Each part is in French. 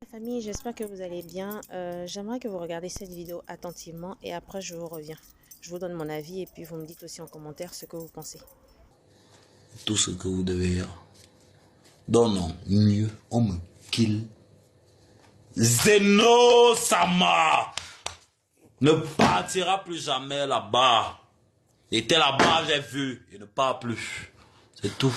Famille, j'espère que vous allez bien. J'aimerais que vous regardiez cette vidéo attentivement et après je vous reviens. Je vous donne mon avis et puis vous me dites aussi en commentaire ce que vous pensez. Tout ce que vous devez dire. Non, mieux, on me kill. Zeno Sama ne partira plus jamais là-bas. Il était là-bas, j'ai vu. Il ne part plus. C'est tout.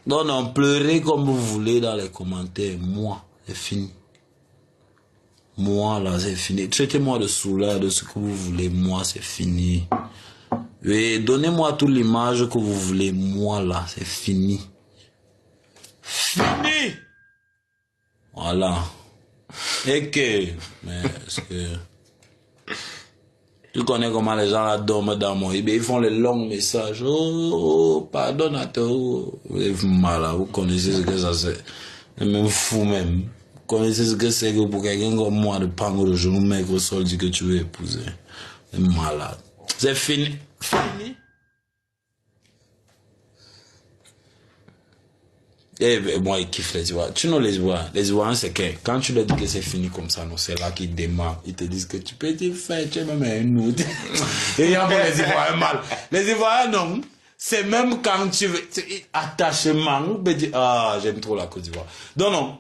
Non, pleurez comme vous voulez dans les commentaires. Moi, c'est fini. Moi, là, c'est fini. Traitez-moi de soulard, de ce que vous voulez. Moi, c'est fini. Et donnez-moi toute l'image que vous voulez. Moi, là, c'est fini. Fini! Voilà. Et que, mais est-ce que tu connais comment les gens là dorment dans mon ils font les longs messages. Oh, pardonnateur. Vous êtes malade, vous connaissez ce que ça c'est. Même fou même. Vous connaissez ce que c'est que pour quelqu'un comme moi de prendre le genou mec au sol dit que tu veux épouser. C'est malade. C'est fini. Fini. Et moi, ils kiffent les Ivoiriens. Tu know les Ivoiriens. Les Ivoiriens, c'est que quand tu leur dis que c'est fini comme ça, non, c'est là qu'ils démarrent. Ils te disent que tu peux te faire, tu es même un autre. Et il y a pour les Ivoiriens mal. Les Ivoiriens, non. C'est même quand tu veux, attachement, tu dis, ah, j'aime trop la Côte d'Ivoire. Non.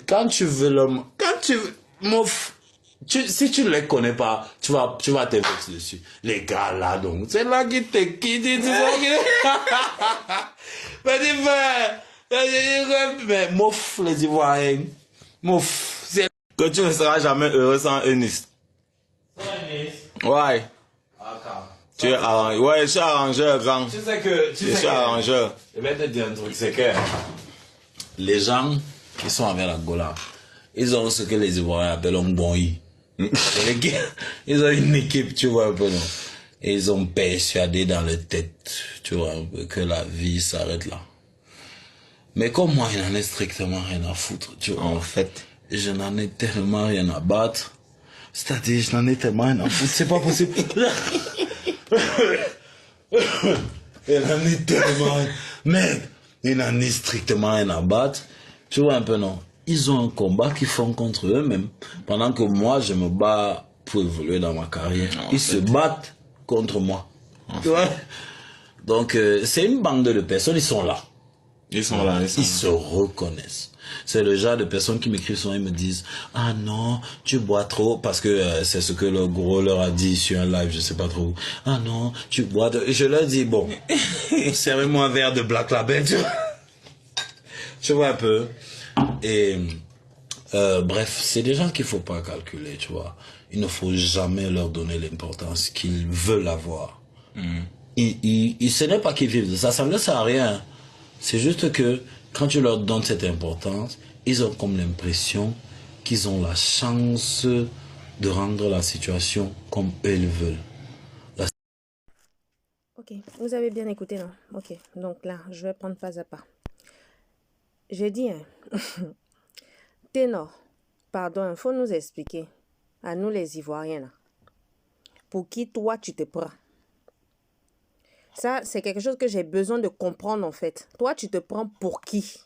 Quand tu veux l'homme, quand tu veux, si tu ne les connais pas, tu vas te vexer dessus. Les gars là, donc, c'est là qu'ils te quittent, tu mais dis, mais mouf, les Ivoiriens. Mouf. C'est que tu ne seras jamais heureux sans Eunice. Ouais. Tu es arrangeur. Ouais, je suis arrangeur, grand. Tu sais que. Je suis arrangeur. Je vais te dire un truc, c'est que. Les gens qui sont avec la Gola, ils ont ce que les Ivoiriens appellent un bon i. Ils ont une équipe, tu vois un peu, non? Et ils ont persuadé dans leur tête, tu vois un peu, que la vie s'arrête là. Mais comme moi, il n'en ai strictement rien à foutre, tu vois. En fait. Je n'en ai tellement rien à battre. C'est-à-dire, je n'en ai tellement rien à foutre. C'est pas possible. Il n'en est tellement rien. Mec, il n'en est strictement rien à battre. Tu vois un peu, non? Ils ont un combat qu'ils font contre eux-mêmes. Pendant que moi, je me bats pour évoluer dans ma carrière. Ils se battent contre moi. Tu vois? Donc, c'est une bande de personnes, ils sont là. Ils sont là. Ils se reconnaissent. C'est le genre de personnes qui m'écrivent souvent et me disent « Ah non, tu bois trop » parce que c'est ce que le gros leur a dit sur un live, je sais pas trop. « Ah non, tu bois trop » Et je leur dis « Bon, servez-moi un verre de Black Label, tu vois. » Tu vois un peu. Et bref, c'est des gens qu'il faut pas calculer, tu vois. Il ne faut jamais leur donner l'importance qu'ils veulent avoir. Ce n'est pas qu'ils vivent de ça, ça ne sert à rien. C'est juste que quand tu leur donnes cette importance, ils ont comme l'impression qu'ils ont la chance de rendre la situation comme eux le veulent. Ok, vous avez bien écouté, non? Ok, donc là, je vais prendre pas à pas. J'ai dit, hein, Ténor, pardon, il faut nous expliquer, à nous les Ivoiriens, là, pour qui toi tu te prends. Ça, c'est quelque chose que j'ai besoin de comprendre en fait. Toi, tu te prends pour qui?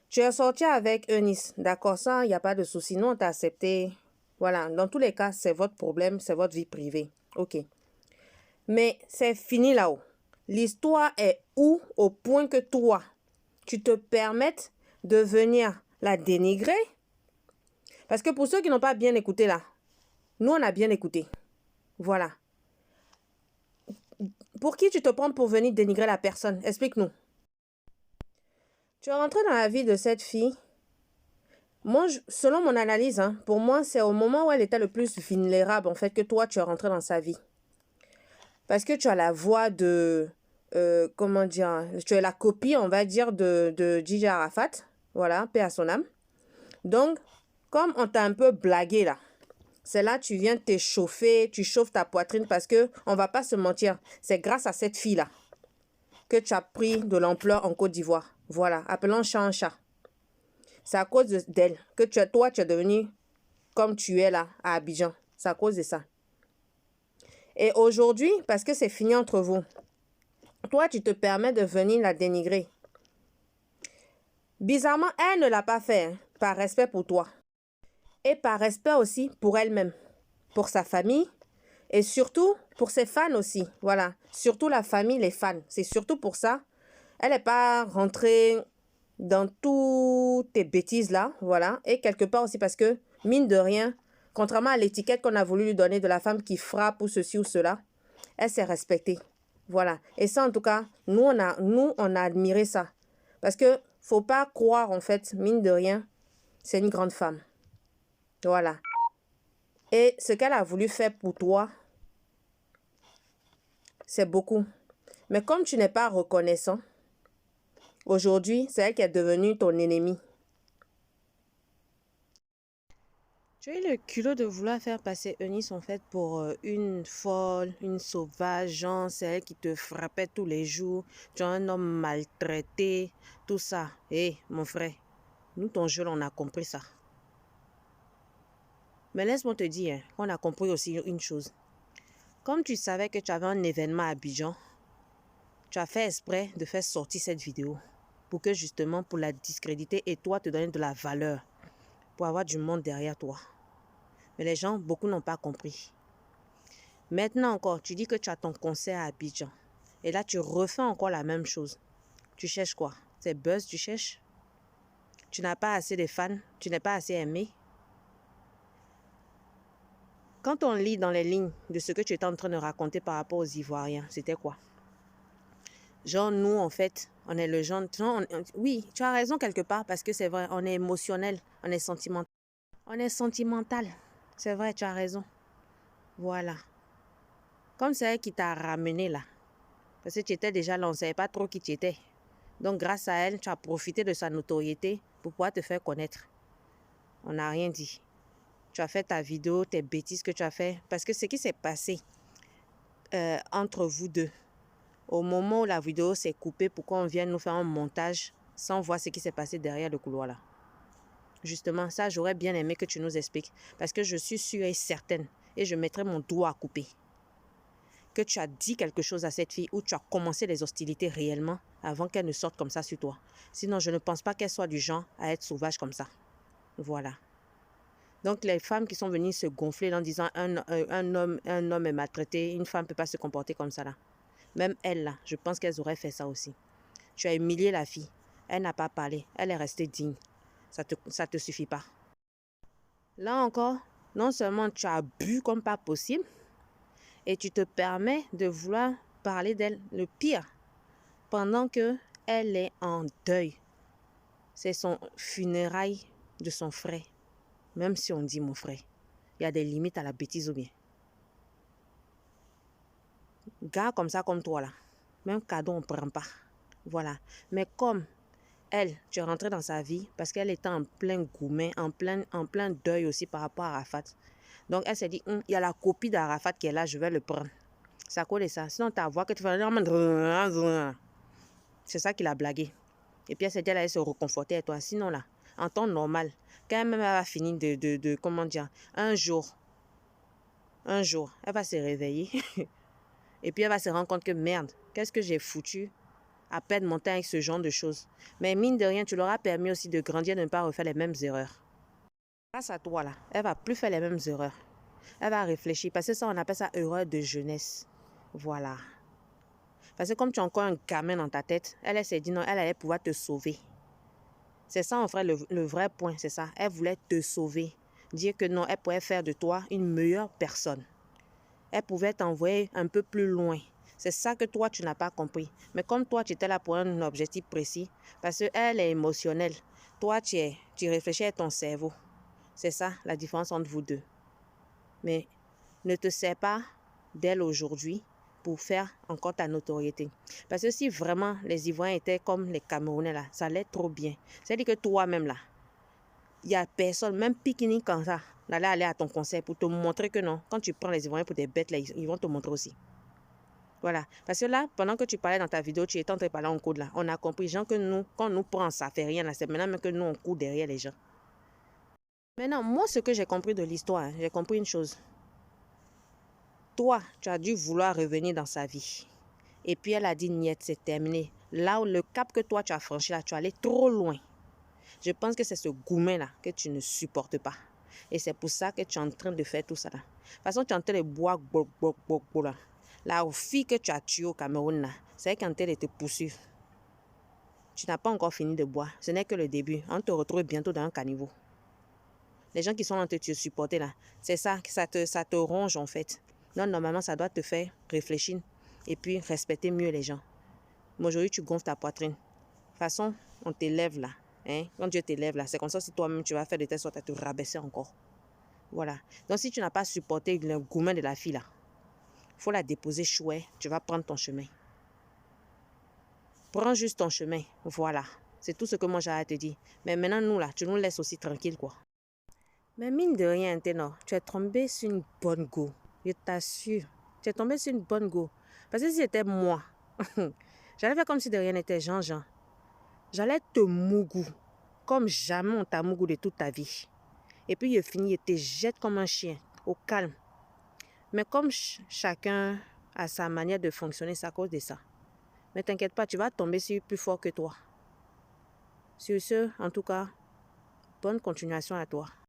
Tu es sorti avec Eunice, d'accord, ça, il n'y a pas de souci. Nous, on t'a accepté. Voilà, dans tous les cas, c'est votre problème, c'est votre vie privée. Ok. Mais c'est fini là-haut. L'histoire est où au point que toi, tu te permettes de venir la dénigrer? Parce que pour ceux qui n'ont pas bien écouté là, nous, on a bien écouté. Voilà. Pour qui tu te prends pour venir dénigrer la personne? Explique-nous. Tu es rentré dans la vie de cette fille. Moi, selon mon analyse, hein, pour moi, c'est au moment où elle était le plus vulnérable, en fait, que toi, tu es rentré dans sa vie. Parce que tu as la voix de... comment dire? Tu es la copie, on va dire, de Gigi Arafat. Voilà, paix à son âme. Donc, comme on t'a un peu blagué, là, c'est là tu viens t'échauffer, tu chauffes ta poitrine parce que, on va pas se mentir, c'est grâce à cette fille-là que tu as pris de l'ampleur en Côte d'Ivoire. Voilà, appelons chat un chat. C'est à cause d'elle que toi, tu es devenu comme tu es là, à Abidjan. C'est à cause de ça. Et aujourd'hui, parce que c'est fini entre vous, toi, tu te permets de venir la dénigrer. Bizarrement, elle ne l'a pas fait. Hein. par respect pour toi. Et par respect aussi pour elle-même, pour sa famille et surtout pour ses fans aussi. Voilà, surtout la famille, les fans. C'est surtout pour ça. Elle n'est pas rentrée dans toutes tes bêtises là, voilà. Et quelque part aussi parce que, mine de rien, contrairement à l'étiquette qu'on a voulu lui donner de la femme qui frappe ou ceci ou cela, elle s'est respectée. Voilà. Et ça, en tout cas, nous, on a admiré ça. Parce que faut pas croire, en fait, mine de rien, c'est une grande femme. Voilà. Et ce qu'elle a voulu faire pour toi, c'est beaucoup. Mais comme tu n'es pas reconnaissant, aujourd'hui, c'est elle qui est devenue ton ennemi. Tu as eu le culot de vouloir faire passer Eunice en fait pour une folle, une sauvage, genre c'est elle qui te frappait tous les jours, tu es un homme maltraité, tout ça. Hé, mon frère, nous ton jeu, on a compris ça. Mais laisse-moi te dire qu'on a compris aussi une chose. Comme tu savais que tu avais un événement à Abidjan, tu as fait exprès de faire sortir cette vidéo pour que justement pour la discréditer et toi te donner de la valeur, pour avoir du monde derrière toi. Mais les gens, beaucoup n'ont pas compris. Maintenant encore, tu dis que tu as ton concert à Abidjan. Et là, tu refais encore la même chose. Tu cherches quoi? C'est buzz, tu cherches? Tu n'as pas assez de fans? Tu n'es pas assez aimé? Quand on lit dans les lignes de ce que tu étais en train de raconter par rapport aux Ivoiriens, c'était quoi? Genre, nous, en fait, on est le genre... oui, tu as raison quelque part parce que c'est vrai, on est émotionnel, on est sentimental. On est sentimental. C'est vrai, tu as raison. Voilà. Comme c'est elle qui t'a ramené là. Parce que tu étais déjà là, on ne savait pas trop qui tu étais. Donc, grâce à elle, tu as profité de sa notoriété pour pouvoir te faire connaître. On n'a rien dit. Tu as fait ta vidéo, tes bêtises que tu as fait. Parce que ce qui s'est passé entre vous deux, au moment où la vidéo s'est coupée pour qu'on vienne nous faire un montage sans voir ce qui s'est passé derrière le couloir là. Justement, ça, j'aurais bien aimé que tu nous expliques. Parce que je suis sûre et certaine, et je mettrai mon doigt à couper, que tu as dit quelque chose à cette fille ou tu as commencé les hostilités réellement avant qu'elle ne sorte comme ça sur toi. Sinon, je ne pense pas qu'elle soit du genre à être sauvage comme ça. Voilà. Donc, les femmes qui sont venues se gonfler en disant un homme est maltraité, une femme ne peut pas se comporter comme ça là. Même elle là, je pense qu'elles auraient fait ça aussi. Tu as humilié la fille. Elle n'a pas parlé. Elle est restée digne. Ça te suffit pas. Là encore, non seulement tu as bu comme pas possible, et tu te permets de vouloir parler d'elle, le pire, pendant que elle est en deuil. C'est son funérail de son frère. Même si on dit mon frère, il y a des limites à la bêtise ou bien. Gars comme ça, comme toi là, même cadeau on ne prend pas. Voilà. Mais comme elle, tu es rentrée dans sa vie parce qu'elle était en plein goumet, en plein deuil aussi par rapport à Arafat. Donc elle s'est dit, il y a la copie d'Arafat qui est là, je vais le prendre. Ça colle ça. Sinon ta voix que tu fais... C'est ça qu'il a blagué. Et puis elle s'est dit, elle allait se reconforter à toi. Sinon là, en temps normal, quand même elle va finir comment dire, un jour, elle va se réveiller. Et puis elle va se rendre compte que merde, qu'est-ce que j'ai foutu à perdre mon temps avec ce genre de choses. Mais mine de rien, tu leur as permis aussi de grandir, de ne pas refaire les mêmes erreurs. Grâce à toi là, elle va plus faire les mêmes erreurs. Elle va réfléchir, parce que ça, on appelle ça erreur de jeunesse. Voilà. Parce que comme tu as encore un gamin dans ta tête, elle s'est dit non, elle allait pouvoir te sauver. C'est ça, en vrai, le vrai point, c'est ça. Elle voulait te sauver. Dire que non, elle pouvait faire de toi une meilleure personne. Elle pouvait t'envoyer un peu plus loin. C'est ça que toi, tu n'as pas compris. Mais comme toi, tu étais là pour un objectif précis, parce qu'elle est émotionnelle. Toi, tu réfléchis à ton cerveau. C'est ça, la différence entre vous deux. Mais ne te sers pas d'elle aujourd'hui pour faire encore ta notoriété. Parce que si vraiment les Ivoiriens étaient comme les Camerounais là, ça allait trop bien. C'est-à-dire que toi-même là, il n'y a personne, même pique-nique comme ça, n'allait aller à ton concert pour te montrer que non. Quand tu prends les Ivoiriens pour des bêtes là, ils vont te montrer aussi. Voilà. Parce que là, pendant que tu parlais dans ta vidéo, tu étais en train de parler en coude là. On a compris, gens, que nous, quand on nous prend, ça fait rien là. C'est maintenant même que nous, on court derrière les gens. Maintenant, moi, ce que j'ai compris de l'histoire, j'ai compris une chose. Toi, tu as dû vouloir revenir dans sa vie. Et puis, elle a dit, niet, c'est terminé. Là où le cap que toi, tu as franchi là, tu es allé trop loin. Je pense que c'est ce gourmet-là que tu ne supportes pas. Et c'est pour ça que tu es en train de faire tout ça là. De toute façon, tu es en train de boire là. La fille que tu as tuée au Cameroun là, c'est elle qui est en train de te poursuivre. Tu n'as pas encore fini de boire. Ce n'est que le début. On te retrouve bientôt dans un caniveau. Les gens qui sont en train de te supporter là, c'est ça, ça te ronge en fait. Donc normalement, ça doit te faire réfléchir et puis respecter mieux les gens. Mais aujourd'hui, tu gonfles ta poitrine. De toute façon, on t'élève là. Hein? Quand Dieu t'élève là, c'est comme ça si toi-même tu vas faire de telle sorte à te rabaisser encore. Voilà. Donc si tu n'as pas supporté le gourmet de la fille là, il faut la déposer chouette. Tu vas prendre ton chemin. Prends juste ton chemin. Voilà. C'est tout ce que moi j'ai à te dire. Mais maintenant, nous là, tu nous laisses aussi tranquille quoi. Mais mine de rien, Ténor, tu es tombé sur une bonne go. Je t'assure. Tu es tombé sur une bonne go. Parce que si c'était moi, j'allais faire comme si de rien n'était, Jean. J'allais te mougou. Comme jamais on t'a mougou de toute ta vie. Et puis il finit, il te jette comme un chien, au calme. Mais comme chacun a sa manière de fonctionner, c'est à cause de ça. Mais t'inquiète pas, tu vas tomber sur plus fort que toi. Sur ce, en tout cas, bonne continuation à toi.